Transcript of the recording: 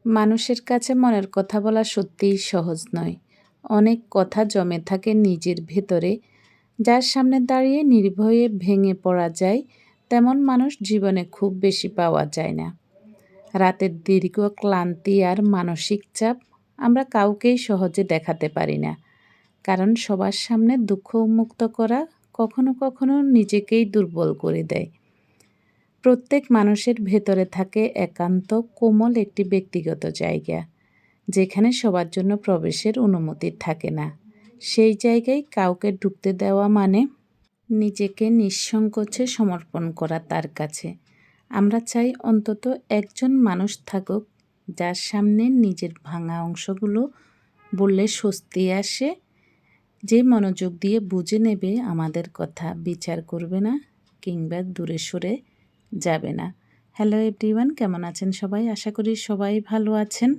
মানুষের কাছে মনের কথা বলা সত্যিই সহজ নয়। অনেক কথা জমে থাকে নিজের ভেতরে, যার সামনে দাঁড়িয়ে নির্ভয়ে ভেঙে পড়া যায়, তেমন মানুষ জীবনে খুব বেশি পাওয়া যায় না। রাতের দীর্ঘ ক্লান্তি আর মানসিক চাপ আমরা কাউকেই সহজে দেখাতে পারি না, কারণ সবার সামনে দুঃখ উন্মুক্ত করা কখনো কখনো নিজেকেই দুর্বল করে দেয়। প্রত্যেক মানুষের ভেতরে থাকে একান্ত কোমল একটি ব্যক্তিগত জায়গা, যেখানে সবার জন্য প্রবেশের অনুমতি থাকে না। সেই জায়গায় কাউকে ঢুকতে দেওয়া মানে নিজেকে নিঃসংকোচে সমর্পণ করা তার কাছে। আমরা চাই অন্তত একজন মানুষ থাকুক, যার সামনে নিজের ভাঙা অংশগুলো বললে স্বস্তি আসে, যে মনোযোগ দিয়ে বুঝে নেবে আমাদের কথা, বিচার করবে না কিংবা দূরে সরে যাবে না। হ্যালো এভরিওয়ান, কেমন আছেন সবাই? আশা করি সবাই ভালো আছেন।